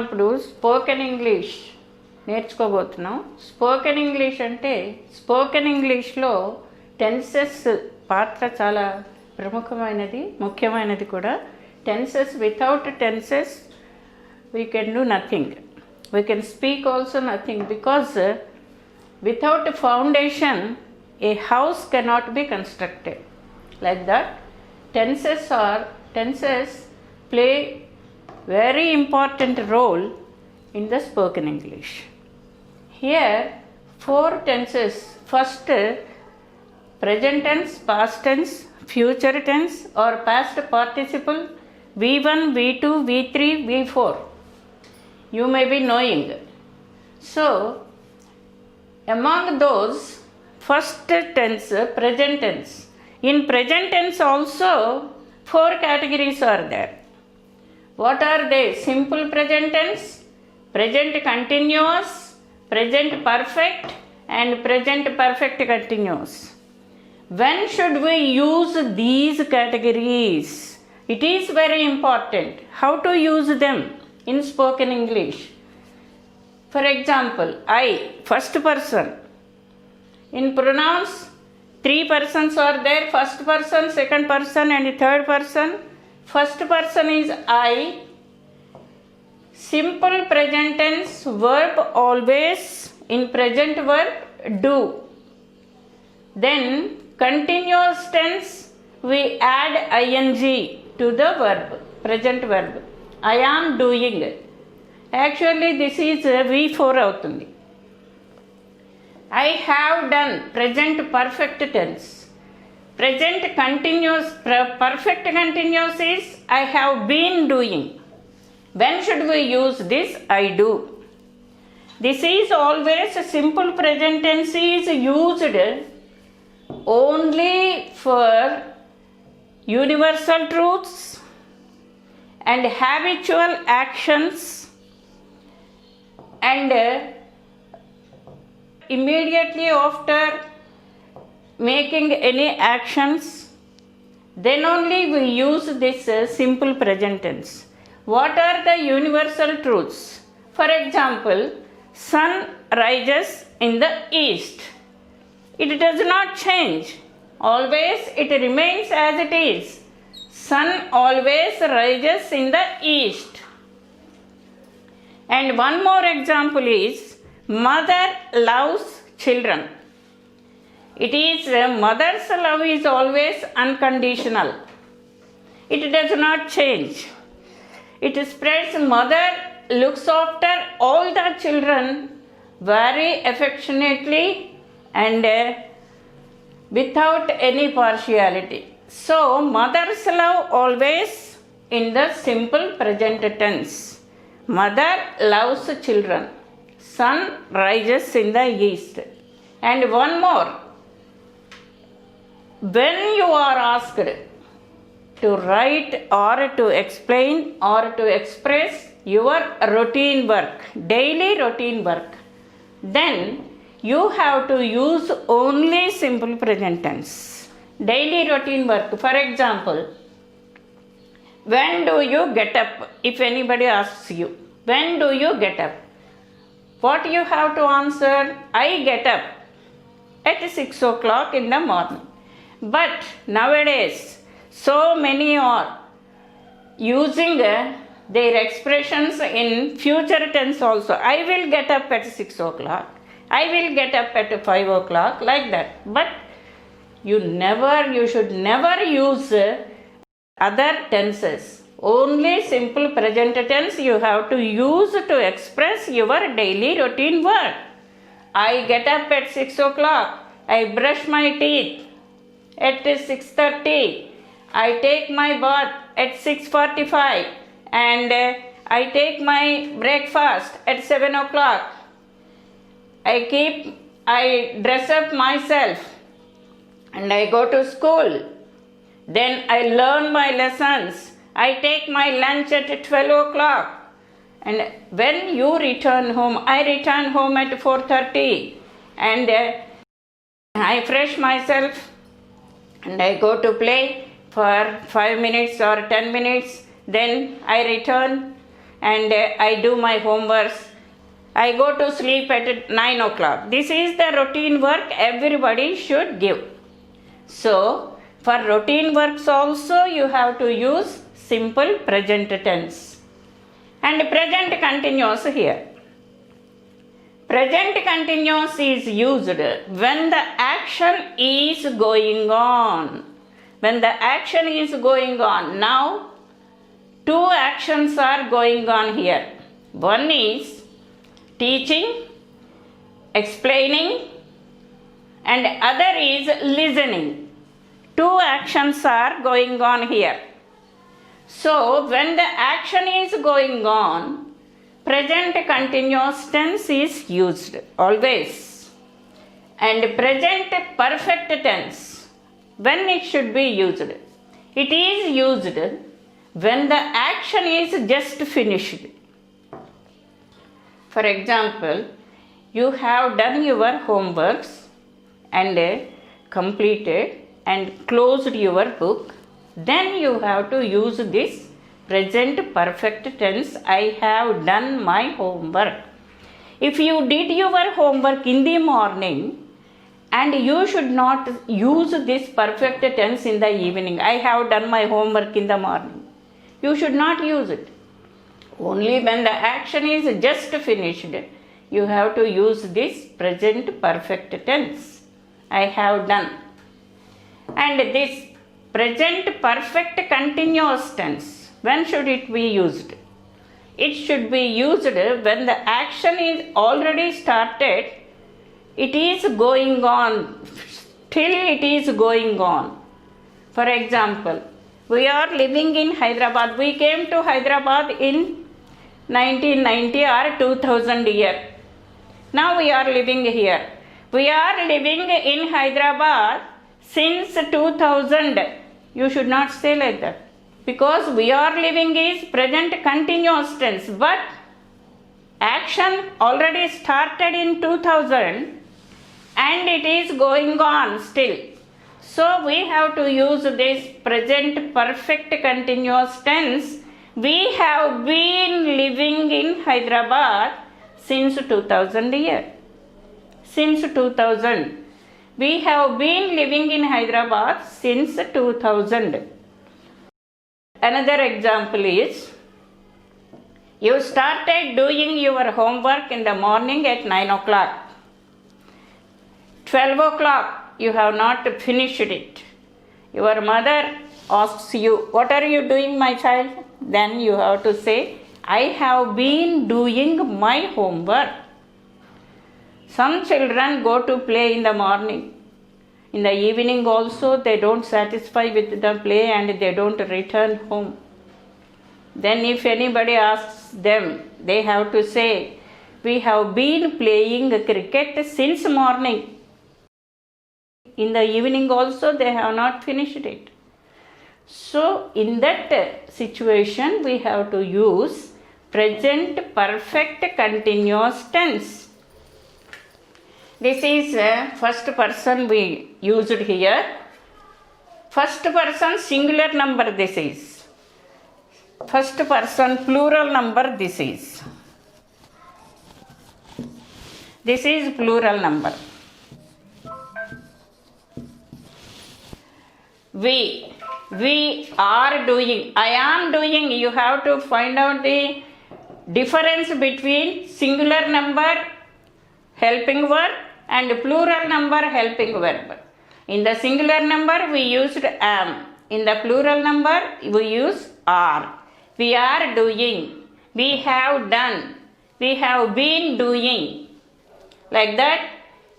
ఇప్పుడు spoken English నేర్చుకోబోతున్నాం. Spoken English అంటే spoken ఇంగ్లీష్లో టెన్సెస్ పాత్ర చాలా ప్రముఖమైనది, ముఖ్యమైనది కూడా. Tenses, without tenses we can do nothing. We can speak also nothing, because without a foundation a house cannot be constructed. Like that, tenses play very important role in the spoken English. Here 4 tenses. First, present tense, past tense, future tense or past participle, V1, V2, V3, V4. You may be knowing. So, among those, first tense, present tense. In present tense also 4 categories are there. What are they? Simple present tense, present continuous, present perfect and present perfect continuous. When should we use these categories? It is very important. How to use them in spoken English? For example, I, first person. In pronouns, 3 persons are there: first person, second person and third person. First person is I. Simple present tense, verb always in present verb do. Then continuous tense, we add ing to the verb, present verb. I am doing. Actually this is V4 అవుతుంది. I have done, present perfect tense. Present continuous, perfect continuous is I have been doing. When should we use this? I do. This is always, simple present tense is used only for universal truths and habitual actions, and immediately after making any actions, then only we use this simple present tense. What are the universal truths? For example, sun rises in the east. It does not change. Always it remains as it is. Sun always rises in the east. And one more example is, mother loves children. It is, mother's love is always unconditional. It does not change. It spreads. Mother looks after all the children very affectionately and without any partiality. So, mother's love always in the simple present tense. Mother loves children. Sun rises in the east. And one more. When you are asked to write or to explain or to express your routine work, daily routine work, then you have to use only simple present tense. Daily routine work. For example, when do you get up? If anybody asks you, when do you get up? What you have to answer? I get up at 6 o'clock in the morning. But nowadays, so many are using their expressions in future tense also. I will get up at 6 o'clock. I will get up at 5 o'clock, like that. But you should never use other tenses. Only simple present tense you have to use to express your daily routine work. I get up at 6 o'clock. I brush my teeth at 6:30. I take my bath at 6:45 and I take my breakfast at 7 o'clock. I dress up myself and I go to school. Then I learn my lessons. I take my lunch at 12 o'clock. And when you return home, I return home at 4:30 and I fresh myself and I go to play for 5 minutes or 10 minutes. Then I return and I do my homeworks. I go to sleep at 9 o'clock. This is the routine work everybody should give. So, for routine works also you have to use simple present tense. And present continuous here. Present continuous is used when the action is going on. When the action is going on. Now, two actions are going on here. One is teaching, explaining, and other is listening. Two actions are going on here. So, when the action is going on, present continuous tense is used always. And present perfect tense, when it should be used? It is used when the action is just finished. For example, you have done your homeworks and completed and closed your book. Then you have to use this present perfect tense. I have done my homework. If you did your homework in the morning, and you should not use this perfect tense in the evening. I have done my homework in the morning. You should not use it. Only when the action is just finished, you have to use this present perfect tense. I have done. And this present perfect continuous tense, when should it be used? It should be used when the action is already started. It is going on. Till it is going on. For example, we are living in Hyderabad. We came to Hyderabad in 1990 or 2000 year. Now we are living here. We are living in Hyderabad since 2000. You should not say like that. Because we are living is present continuous tense. But action already started in 2000 and it is going on still. So we have to use this present perfect continuous tense. We have been living in Hyderabad since 2000 year. Since 2000. We have been living in Hyderabad since 2000. Another example is, you started doing your homework in the morning at 9 o'clock. 12 o'clock, you have not finished it. Your mother asks you, what are you doing, my child? Then you have to say, I have been doing my homework. Some children go to play in the morning. In the evening also they don't satisfy with the play and they don't return home. Then if anybody asks them, they have to say, we have been playing cricket since morning. In the evening also they have not finished it. So in that situation we have to use present perfect continuous tense. This is first person we used here. First person singular number this is. First person plural number this is. This is plural number. We are doing. I am doing. You have to find out the difference between singular number helping verb and plural number helping verb. In the singular number we used am. In the plural number we use are. We are doing. We have done. We have been doing. Like that.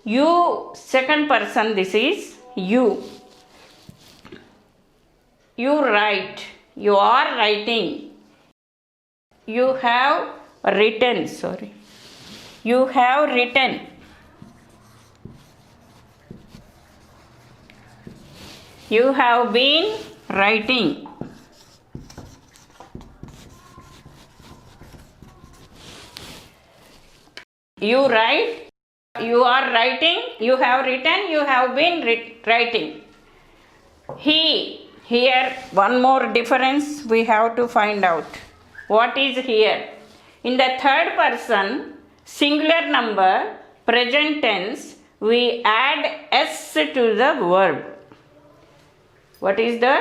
You, second person, this is you. You write. You are writing. You have written. Sorry. You have written. You have been writing. You write. You are writing. You have written. You have been writing. He. Here one more difference we have to find out. what is here? In the third person, singular number, present tense, we add s to the verb. What is the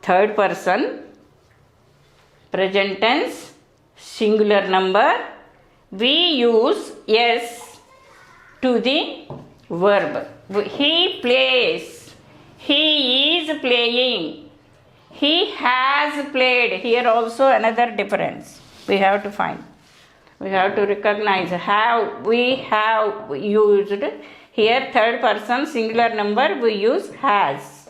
third person, present tense, singular number, we use s to the verb. He plays, he is playing, he has played. Here also another difference we have to find. We have to recognize how we have used. Here third person singular number we use has.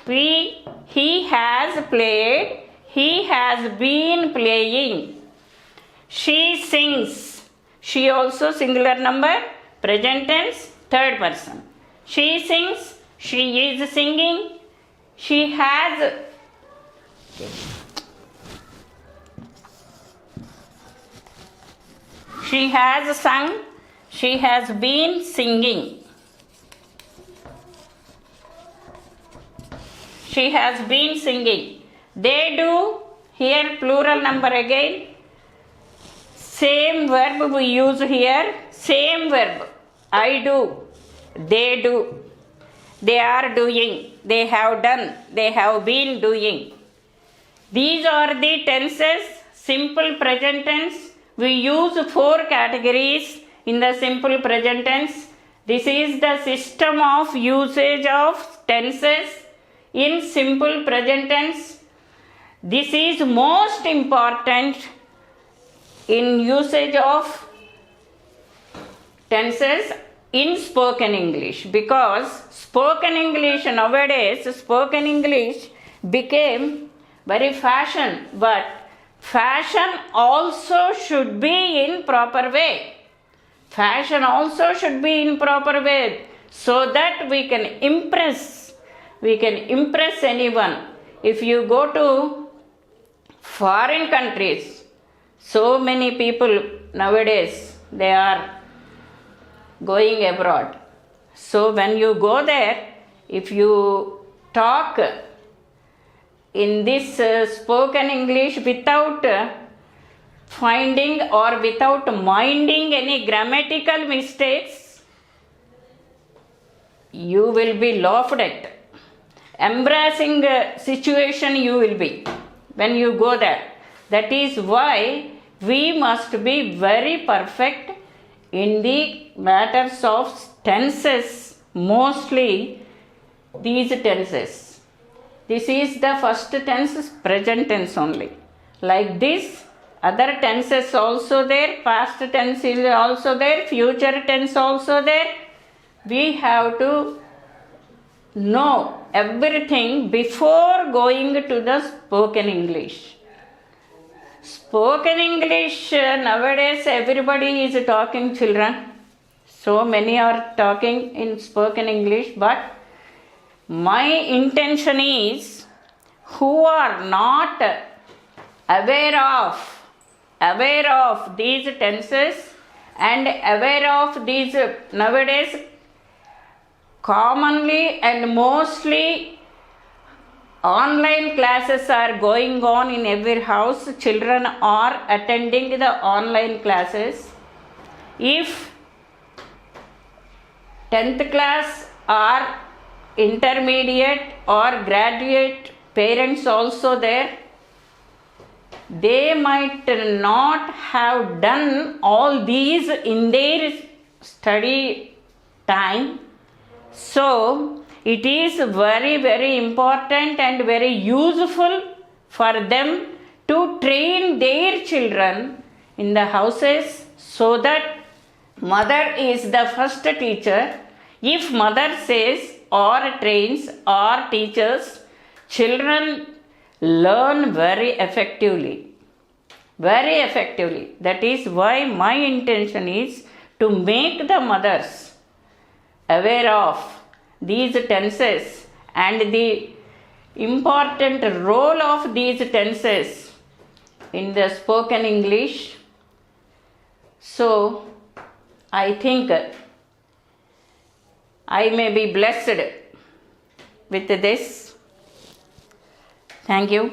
He has played, he has been playing. She sings, she also singular number, present tense, third person. She sings, she is singing, she has sung, she has been singing. She has been singing. They do, here plural number again. Same verb we use here, same verb. I do, they do, they are doing, they have done, they have been doing. These are the tenses, simple present tense. We use 4 categories in the simple present tense. This is the system of usage of tenses in simple present tense. This is most important in usage of tenses in spoken English, because spoken English nowadays, spoken English became very fashion, but fashion also should be in proper way. Fashion also should be in proper way, so that we can impress anyone. If you go to foreign countries, so many people nowadays, they are going abroad. So when you go there, if you talk in this spoken English without finding or without minding any grammatical mistakes, you will be laughed at. Embarrassing situation you will be when you go there. That is why we must be very perfect in the matters of tenses, mostly these tenses. This is the first tense, present tense only. Like this, other tenses also there, past tense is also there, future tense also there. We have to know everything before going to the spoken English. Spoken English, nowadays everybody is talking, children. So many are talking in spoken English, but my intention is, who are not aware of these tenses and aware of these nowadays commonly and mostly online classes are going on in every house. Children are attending the online classes. If 10th class or intermediate or graduate parents also there, they might not have done all these in their study time. So it is very, very important and very useful for them to train their children in the houses, so that mother is the first teacher. If mother says or trains or teaches, children learn very effectively. Very effectively. That is why my intention is to make the mothers aware of these tenses and the important role of these tenses in the spoken English. So I think I may be blessed with this. Thank you.